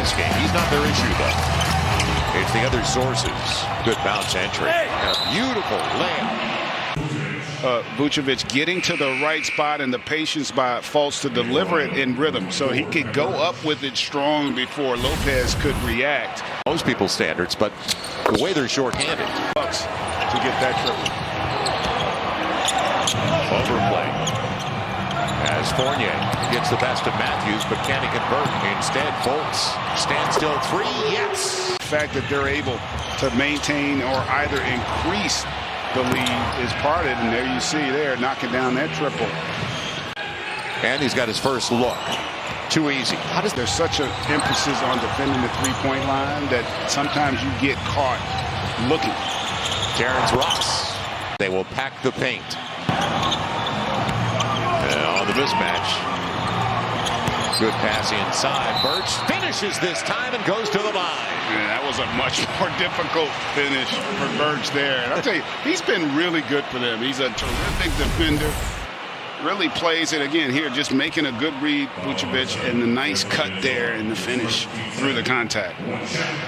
this game. He's not their issue, though. It's the other sources. Good bounce entry. And a beautiful layup. Vucevic getting to the right spot and the patience by Fultz to deliver it in rhythm so he could go up with it strong before Lopez could react. Most people's standards, but the way they're shorthanded. Bucks to get that triple. Overplay. As Fournier gets the best of Matthews, but can he convert? Instead, Fultz standstill three. Yes. The fact that they're able to maintain or either increase the lead is part of it, and there you see there knocking down that triple. And he's got his first look. Too easy. How does there's such an emphasis on defending the three-point line that sometimes you get caught looking. Terrence Ross. They will pack the paint. On the mismatch. Good pass inside. Birch finishes this time and goes to the line. Yeah, that was a much more difficult finish for Birch there. And I'll tell you, he's been really good for them. He's a terrific defender. Really plays it again here, just making a good read, Vucevic, and the nice cut there and the finish through the contact.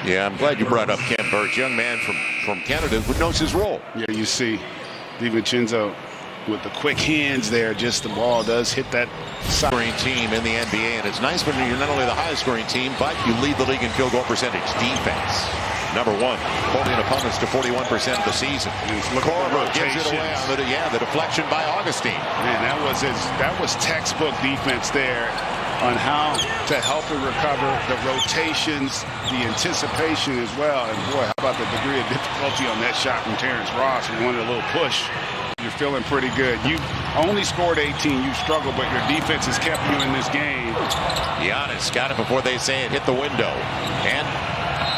Yeah, I'm glad you brought up Khem Birch, young man from Canada who knows his role. Yeah, you see DiVincenzo with the quick hands there, just the ball does hit that scoring team in the NBA, and it's nice when you're not only the highest scoring team, but you lead the league in field goal percentage. Defense, number one, holding opponents to 41% of the season. Korver gives it away on the deflection by Augustine. Man, that was textbook defense there on how to help it recover, the rotations, the anticipation as well. And boy, how about the degree of difficulty on that shot from Terrence Ross? He wanted a little push. You're feeling pretty good. You only scored 18. You've struggled, but your defense has kept you in this game. Giannis got it before they say it hit the window. And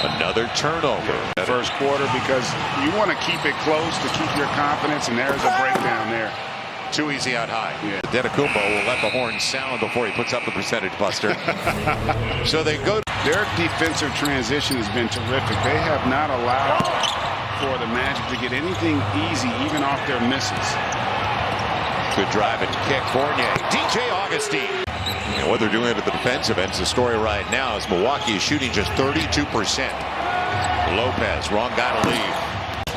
another turnover. First quarter, because you want to keep it close to keep your confidence, and there's a breakdown there. Too easy out high. Yeah. Antetokounmpo will let the horn sound before he puts up the percentage buster. So they go. Their defensive transition has been terrific. They have not allowed for the Magic to get anything easy, even off their misses. Good drive and kick. Fournier. DJ Augustine. And what they're doing at the defensive end is the story right now is Milwaukee is shooting just 32%. Lopez, wrong guy to leave.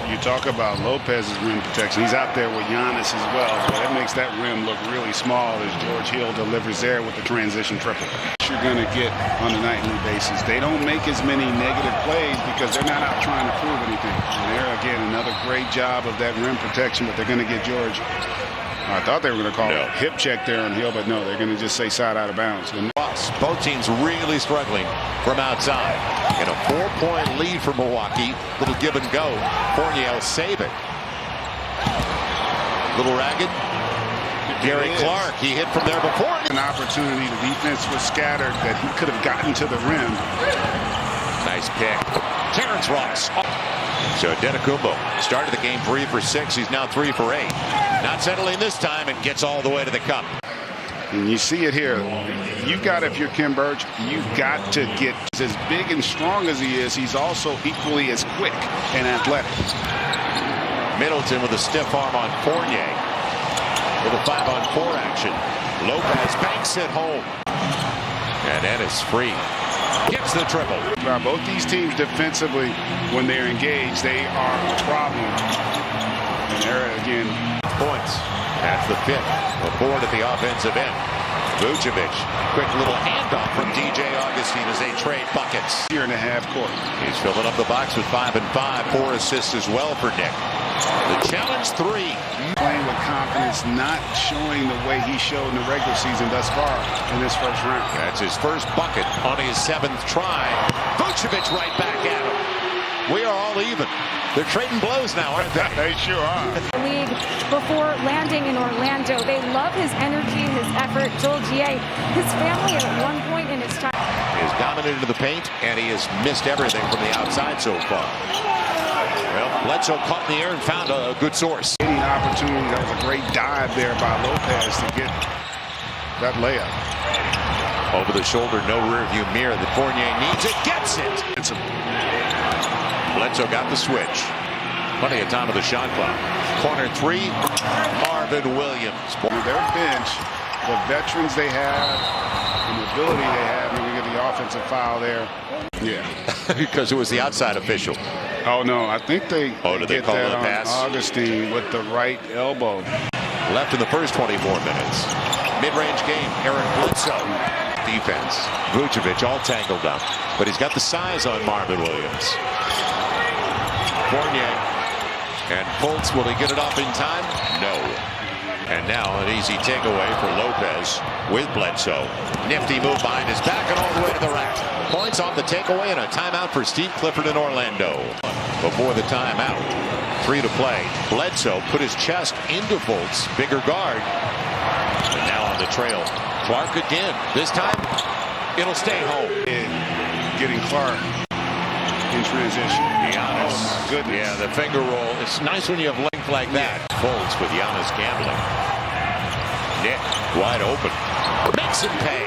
You talk about Lopez's rim protection. He's out there with Giannis as well. But that makes that rim look really small as George Hill delivers there with the transition triple. You're going to get on a nightly basis. They don't make as many negative plays because they're not out trying to prove anything. And there again, another great job of that rim protection, but they're going to get George. I thought they were going to call it a hip check there on Hill, but no, they're going to just say side out of bounds. Both teams really struggling from outside. And a 4-point lead for Milwaukee. Little give and go. Fournier will save it. Little ragged. Gary Clark, he hit from there before. An opportunity. The defense was scattered that he could have gotten to the rim. Nice pick. Terrence Ross. So Antetokounmpo started the game 3 for 6. He's now 3 for 8. Not settling this time and gets all the way to the cup. And you see it here. You've got, if you're Khem Birch, you've got to get as big and strong as he is. He's also equally as quick and athletic. Middleton with a stiff arm on Fournier. With a 5-on-4 action. Lopez banks it home. And Ennis free. Gets the triple. Both these teams defensively, when they're engaged, they are a problem. And there again. Points. That's the 5th. A board at the offensive end. Vucevic. Quick little handoff from DJ Augustine as they trade buckets. Year and a half court. He's filling up the box with 5 and 5. 4 assists as well for Nick. The challenge 3. Playing with confidence, not showing the way he showed in the regular season thus far in this first round. That's his first bucket on his 7th try. Vucevic right back at him. We are all even. They're trading blows now, aren't they? They sure are. League before landing in Orlando. They love his energy, his effort. Joel G.A., his family at one point in his time. He has dominated the paint, and he has missed everything from the outside so far. Well, Bledsoe caught in the air and found a good source. Opportunity. That was a great dive there by Lopez to get that layup. Over the shoulder, no rear view mirror. The Fournier needs it, gets it. Bledsoe got the switch. Plenty of time of the shot clock. Corner 3, Marvin Williams. Their bench the veterans they have, and the ability they have, and we get the offensive foul there. Yeah. Because it was the outside official. Oh, no, I think they did they get call that the on pass? Augustine with the right elbow. Left in the first 24 minutes. Mid-range game, Aaron Bledsoe. Defense. Vucevic all tangled up. But he's got the size on Marvin Williams. Fournier. And Fultz, will he get it off in time? No. And now an easy takeaway for Lopez with Bledsoe. Nifty move behind his back and all the way to the rack. Points on the takeaway and a timeout for Steve Clifford in Orlando. Before the timeout, 3 to play. Bledsoe put his chest into Fultz, bigger guard. And now on the trail. Clark again. This time, it'll stay home. And getting Clark in transition. Giannis. Oh, my goodness. Yeah, the finger roll. It's nice when you have length like that. Fultz with Giannis gambling. Nick wide open. Makes him pay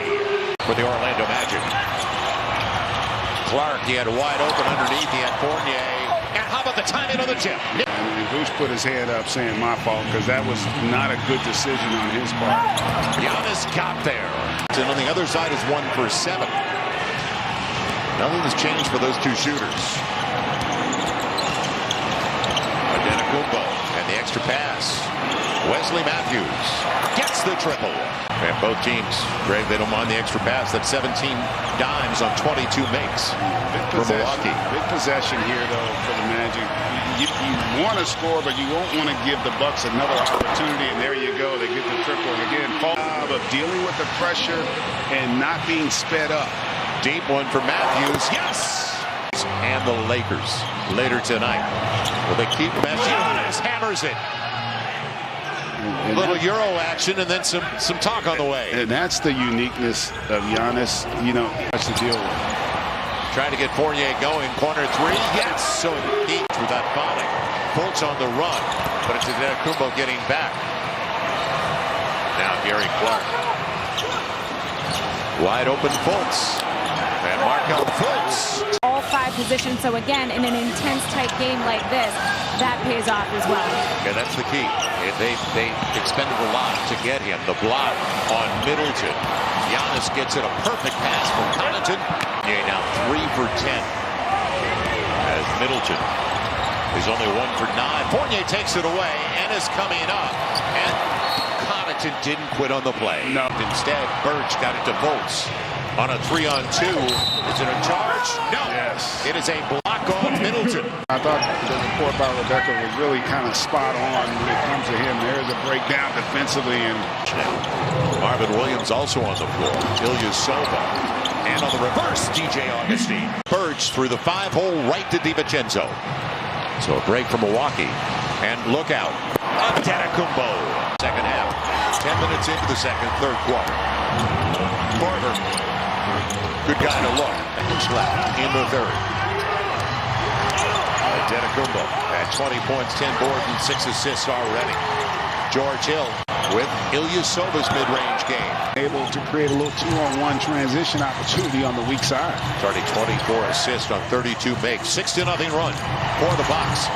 for the Orlando Magic. Clark, he had wide open underneath. He had Fournier. And how about the timing of the tip? And Vooch put his hand up saying my fault because that was not a good decision on his part. Giannis got there. And on the other side is 1 for 7. Nothing has changed for those two shooters. Antetokounmpo and the extra pass. Wesley Matthews gets the triple. And both teams, Greg, they don't mind the extra pass. That's 17 dimes on 22 makes for Milwaukee. Big possession here, though, for the Magic. You want to score, but you won't want to give the Bucks another opportunity. And there you go. They get the triple. And again, job of dealing with the pressure and not being sped up. Deep one for Matthews. Yes! And the Lakers later tonight. Will they keep Messi? Giannis hammers it. A little Euro action and then some talk on the way. And that's the uniqueness of Giannis. You know, that's the deal with. Trying to get Fournier going. Corner 3. Yes! So deep without fouling. Fultz on the run. But it's Antetokounmpo getting back. Now Gary Clark. Wide open Fultz. And Markelle Fultz. All 5 positions. So again, in an intense type game like this, that pays off as well. Yeah, that's the key. They expended a lot to get him. The block on Middleton. Giannis gets it, a perfect pass from Connaughton. Yeah, now 3 for 10. As Middleton is only 1 for 9. Fournier takes it away and is coming up. And Connaughton didn't quit on the play. No. Instead, Birch got it to Fultz. On a 3-on-2. Is it a charge? No. Yes. It is a block on Middleton. I thought the report by Rebecca was really kind of spot on when it comes to him. There's a breakdown defensively. And Marvin Williams also on the floor. Ilyasova. And on the reverse, DJ Augustine. Birch through the 5-hole right to DiVincenzo. So a break for Milwaukee. And look out. Antetokounmpo. Second half. 10 minutes into the third quarter. Korver. Good guy to look. Who's left in the third? Antetokounmpo at 20 points, 10 boards, and 6 assists already. George Hill with Ilyasova's mid-range game. Able to create a little 2-on-1 transition opportunity on the weak side. Starting 24 assists on 32 makes. 6-0 run for the Bucks.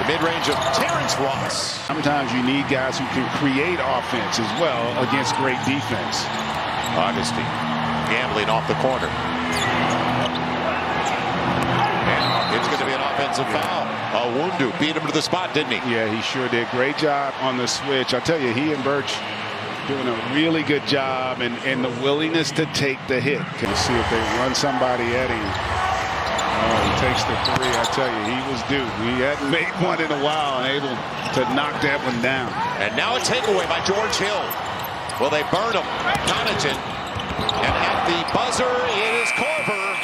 The mid-range of Terrence Ross. Sometimes you need guys who can create offense as well against great defense. Augustine gambling off the corner. And it's going to be an offensive foul. Wundu beat him to the spot, didn't he? Yeah, he sure did. Great job on the switch. I tell you, he and Birch doing a really good job and the willingness to take the hit. Can see if they run somebody at him. Oh, he takes the 3. I tell you, he was due. He hadn't made one in a while and able to knock that one down. And now a takeaway by George Hill. Well, they burn him. Connaughton. And at the buzzer, it is Korver.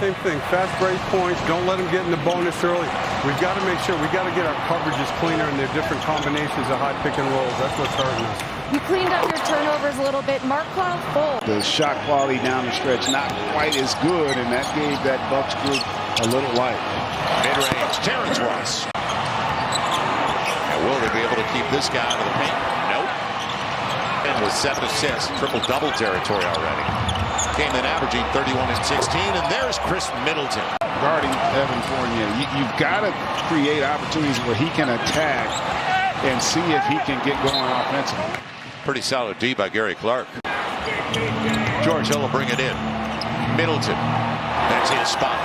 Same thing, fast break points, don't let them get in the bonus early. We've got to make sure, we've got to get our coverages cleaner and their different combinations of high pick and rolls. That's what's hurting us. You cleaned up your turnovers a little bit. Markelle Fultz. The shot quality down the stretch not quite as good, and that gave that Bucks group a little light. Mid-range, Terrence Ross. And will they be able to keep this guy out of the paint? Nope. And with 7 assists, triple-double territory already. Came in averaging 31 and 16, and there's Chris Middleton. Guarding Evan Fournier, you've got to create opportunities where he can attack and see if he can get going offensively. Pretty solid D by Gary Clark. George Hill will bring it in. Middleton. That's his spot.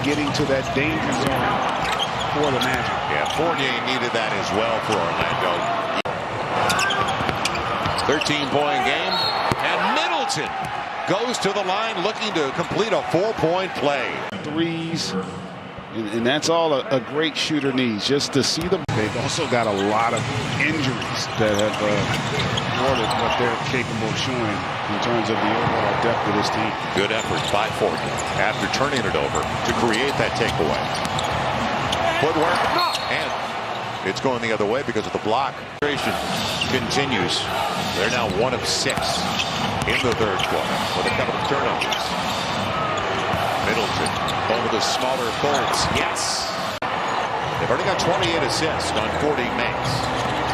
Getting to that danger zone for the Magic. Yeah, Fournier needed that as well for Orlando. 13-point game. And Middleton goes to the line looking to complete a 4-point play. Threes. And that's all a great shooter needs, just to see them. They've also got a lot of injuries that have thwarted what they're capable of showing in terms of the overall depth of this team. Good effort by Fournier after turning it over to create that takeaway. Footwork, and it's going the other way because of the block. Continues. They're now 1 of 6 in the third quarter with a couple of turnovers. Middleton over the smaller Fultz. Yes. They've already got 28 assists on 40 makes.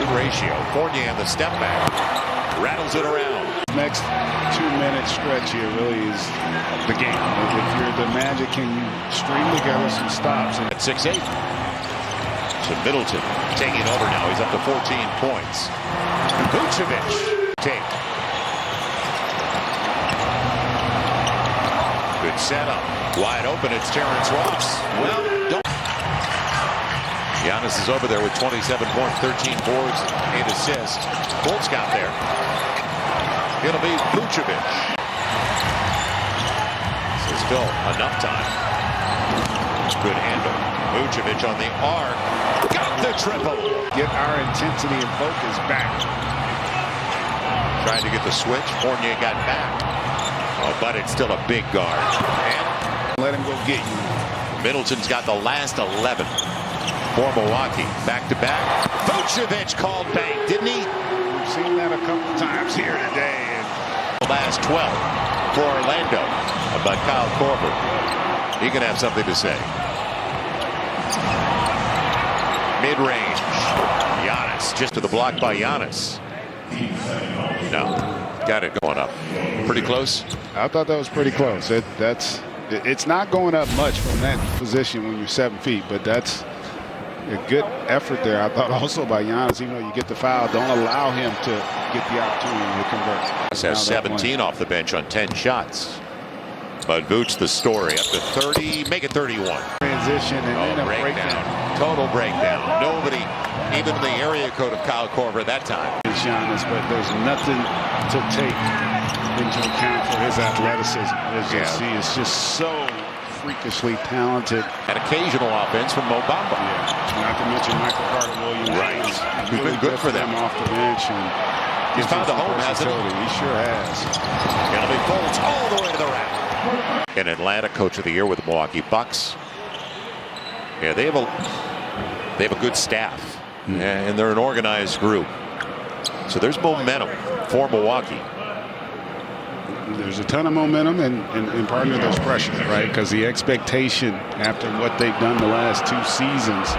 Good ratio. Fournier on the step back. Rattles it around. Next 2-minute stretch here really is the game. If you're the Magic, can you string together some stops? At 6'8". So Middleton taking over now. He's up to 14 points. Vucevic take. Good setup. Wide open. It's Terrence Ross. Well, don't. Giannis is over there with 27 points, 13 boards, 8 assists. Fultz got there. It'll be Vucevic. So still enough time. Good handle. Vucevic on the arc. Got the triple. Get our intensity and focus back. Trying to get the switch. Fournier got back. Oh, but it's still a big guard. And let him go get you. Middleton's got the last 11 for Milwaukee. Back-to-back. Vucevic called bank, didn't he? We've seen that a couple times here today. The last 12 for Orlando. But Kyle Korver, he can have something to say. Mid-range. Giannis, just to the block by Giannis. No, got it going up. Pretty close. I thought that was pretty close. It's not going up much from that position when you're 7 feet, but that's a good effort there. I thought also by Giannis, even though you get the foul, don't allow him to get the opportunity to convert. Giannis has 17 off the bench on 10 shots. But Vooch the story up to 30, make it 31. Transition and then a breakdown. Total breakdown. Nobody, even in the area code of Kyle Korver that time. Giannis, but there's nothing to take into account for his athleticism. As you see, it's just so freakishly talented. An occasional offense from Mo Bamba. Yeah. Not to mention Michael Carter-Williams. Right. Who's been good for them off the bench. And he's found a home, hasn't he? He sure has. It'll be Fultz all the way to the rack. In Atlanta, Coach of the Year with the Milwaukee Bucks. Yeah, they have a good staff, and they're an organized group. So there's momentum for Milwaukee. There's a ton of momentum, and partner, there's pressure, right? Because the expectation after what they've done the last 2 seasons.